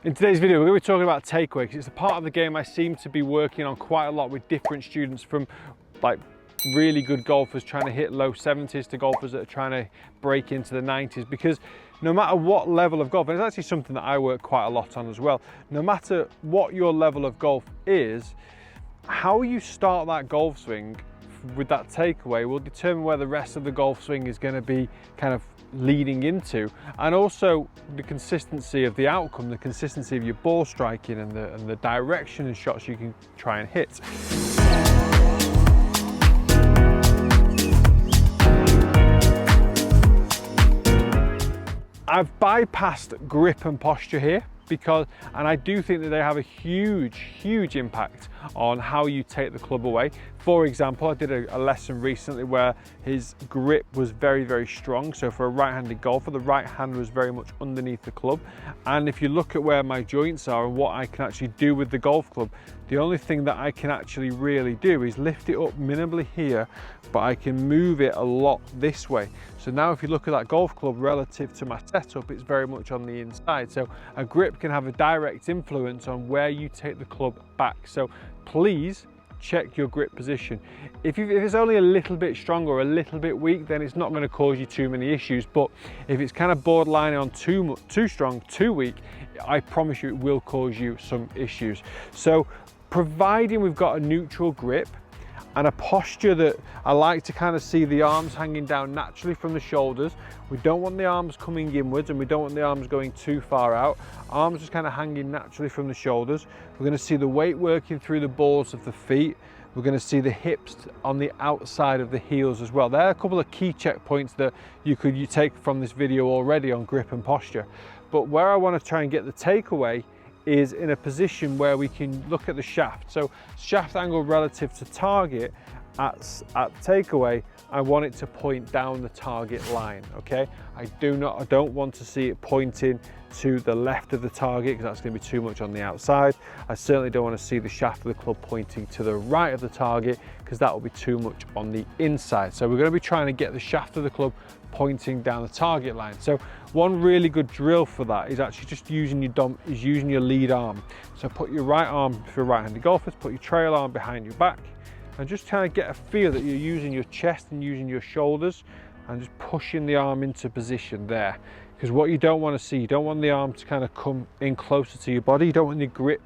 In today's video, we're going to be talking about takeaway because it's a part of the game I seem to be working on quite a lot with different students, from like really good golfers trying to hit low 70s to golfers that are trying to break into the 90s, because no matter what level of golf, and it's actually something that I work quite a lot on as well, no matter what your level of golf is, how you start that golf swing with that takeaway will determine where the rest of the golf swing is going to be kind of leading into, and also the consistency of the outcome, the consistency of your ball striking, and the direction and shots you can try and hit. I've bypassed grip and posture here and I do think that they have a huge impact on how you take the club away. For example, I did a lesson recently where his grip was very strong. So for a right-handed golfer, the right hand was very much underneath the club. And if you look at where my joints are and what I can actually do with the golf club, the only thing that I can actually really do is lift it up minimally here, but I can move it a lot this way. So now if you look at that golf club relative to my setup, it's very much on the inside. So a grip can have a direct influence on where you take the club back. So please check your grip position. If it's only a little bit strong or a little bit weak, then it's not going to cause you too many issues. But if it's kind of borderline on too strong, too weak, I promise you it will cause you some issues. So providing we've got a neutral grip and a posture that I like to kind of see the arms hanging down naturally from the shoulders. We don't want the arms coming inwards and we don't want the arms going too far out. Arms just kind of hanging naturally from the shoulders. We're going to see the weight working through the balls of the feet. We're going to see the hips on the outside of the heels as well. There are a couple of key checkpoints that you take from this video already on grip and posture. But where I want to try and get the takeaway is in a position where we can look at the shaft. So shaft angle relative to target at takeaway, I want it to point down the target line, okay? I don't want to see it pointing to the left of the target because that's going to be too much on the outside. I certainly don't want to see the shaft of the club pointing to the right of the target because that will be too much on the inside. So we're going to be trying to get the shaft of the club pointing down the target line. So one really good drill for that is actually just using your lead arm. So put your right arm, for right-handed golfers, put your trail arm behind your back and just trying to get a feel that you're using your chest and using your shoulders and just pushing the arm into position there. Because what you don't want to see, you don't want the arm to kind of come in closer to your body. You don't want your grip,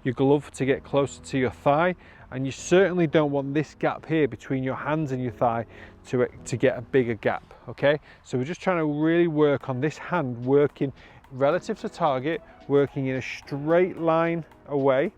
your glove to get closer to your thigh. And you certainly don't want this gap here between your hands and your thigh to get a bigger gap, okay? So we're just trying to really work on this hand, working relative to target, working in a straight line away,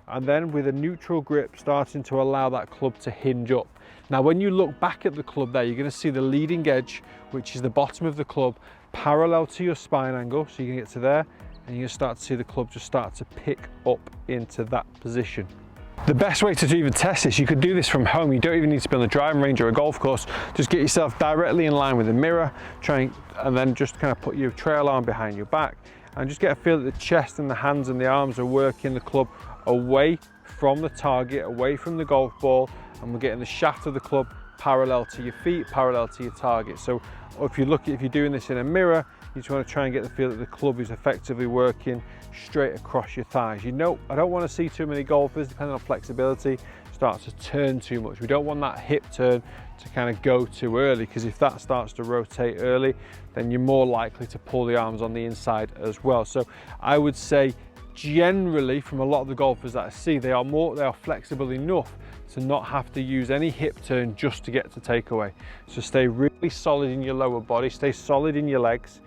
and then with a neutral grip starting to allow that club to hinge up. Now when you look back at the club there, you're going to see the leading edge, which is the bottom of the club, parallel to your spine angle. So you can get to there and you start to see the club just start to pick up into that position. The best way to even test this, you could do this from home. You don't even need to be on the driving range or a golf course. Just get yourself directly in line with the mirror, and then just kind of put your trail arm behind your back and just get a feel that the chest and the hands and the arms are working the club away from the target, away from the golf ball, and we're getting the shaft of the club parallel to your feet, parallel to your target. So if you're doing this in a mirror, you just want to try and get the feel that the club is effectively working straight across your thighs. I don't want to see too many golfers, depending on flexibility, start to turn too much. We don't want that hip turn to kind of go too early, because if that starts to rotate early, then you're more likely to pull the arms on the inside as well. So I would say generally from a lot of the golfers that I see, they are flexible enough to not have to use any hip turn just to get to takeaway. So stay really solid in your lower body, stay solid in your legs,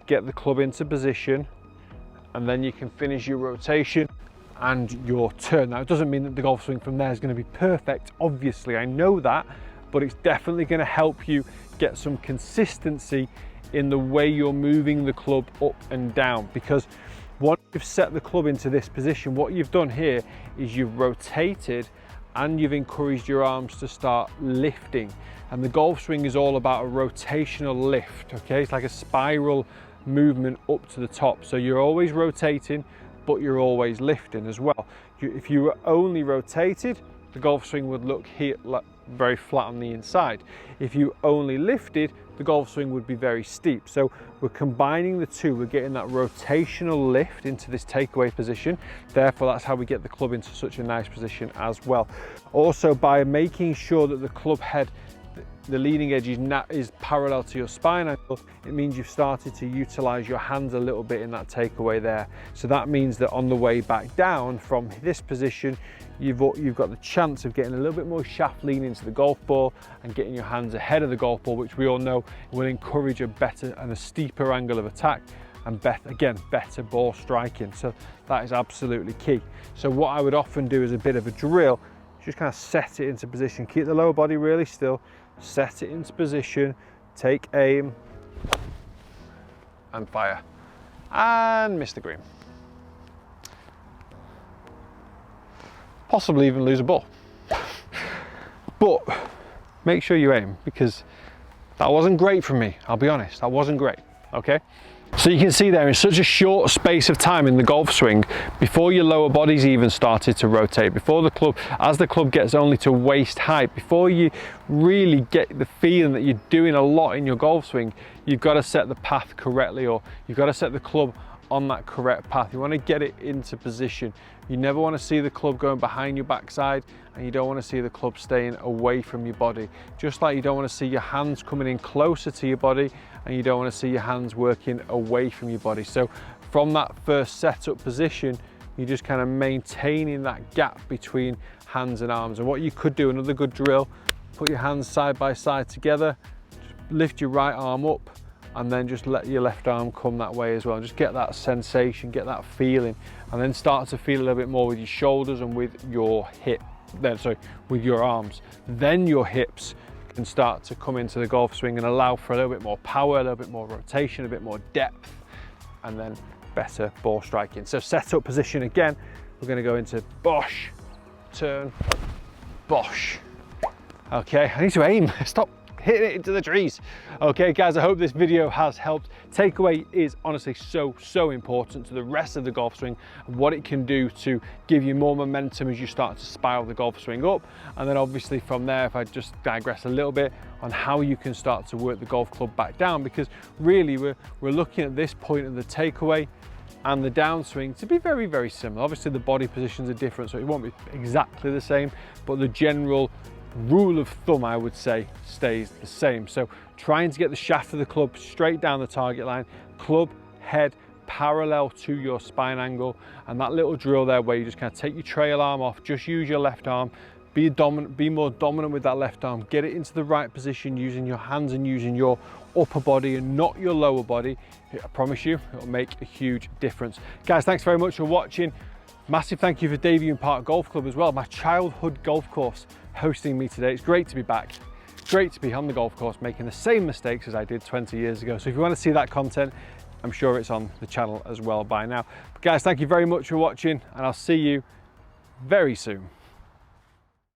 get the club into position, and then you can finish your rotation and your turn. Now it doesn't mean that the golf swing from there is going to be perfect, obviously, I know that, but it's definitely going to help you get some consistency in the way you're moving the club up and down. Because once you've set the club into this position, what you've done here is you've rotated and you've encouraged your arms to start lifting. And the golf swing is all about a rotational lift, okay? It's like a spiral movement up to the top. So you're always rotating, but you're always lifting as well. If you were only rotated, the golf swing would look here very flat on the inside. If you only lifted, the golf swing would be very steep. So we're combining the two, we're getting that rotational lift into this takeaway position. Therefore, that's how we get the club into such a nice position as well. Also, by making sure that the club head, the leading edge is parallel to your spine angle, it means you've started to utilize your hands a little bit in that takeaway there. So that means that on the way back down from this position, you've got the chance of getting a little bit more shaft lean into the golf ball and getting your hands ahead of the golf ball, which we all know will encourage a better and a steeper angle of attack and better ball striking. So that is absolutely key. So what I would often do as a bit of a drill, just kind of set it into position, keep the lower body really still, set it into position, take aim and fire, and miss the green. Possibly even lose a ball. But make sure you aim, because that wasn't great for me, I'll be honest, that wasn't great, okay? So you can see there, in such a short space of time in the golf swing, before your lower body's even started to rotate, before the club, as the club gets only to waist height, before you really get the feeling that you're doing a lot in your golf swing, you've got to set the path correctly, or you've got to set the club on that correct path. You want to get it into position. You never want to see the club going behind your backside, and you don't want to see the club staying away from your body. Just like you don't want to see your hands coming in closer to your body, and you don't want to see your hands working away from your body. So from that first setup position, you're just kind of maintaining that gap between hands and arms. And what you could do, another good drill, put your hands side by side together, just lift your right arm up, and then just let your left arm come that way as well. Just get that sensation, get that feeling, and then start to feel a little bit more with your shoulders and with your with your arms. Then your hips can start to come into the golf swing and allow for a little bit more power, a little bit more rotation, a bit more depth, and then better ball striking. So set up position again, we're going to go into bosh, turn, bosh. Okay, I need to aim, stop hitting it into the trees. Okay guys, I hope this video has helped. Takeaway is honestly so important to the rest of the golf swing, and what it can do to give you more momentum as you start to spiral the golf swing up. And then obviously from there, if I just digress a little bit on how you can start to work the golf club back down, because really we're looking at this point of the takeaway and the downswing to be very similar. Obviously the body positions are different, so it won't be exactly the same, but the general rule of thumb, I would say, stays the same. So trying to get the shaft of the club straight down the target line, club head parallel to your spine angle, and that little drill there where you just kind of take your trail arm off, just use your left arm, be more dominant with that left arm, get it into the right position using your hands and using your upper body and not your lower body. I promise you it'll make a huge difference. Guys, thanks very much for watching. Massive thank you for Davian Park Golf Club as well, my childhood golf course, hosting me today. It's great to be back. Great to be on the golf course making the same mistakes as I did 20 years ago. So if you want to see that content, I'm sure it's on the channel as well by now. But guys, thank you very much for watching, and I'll see you very soon.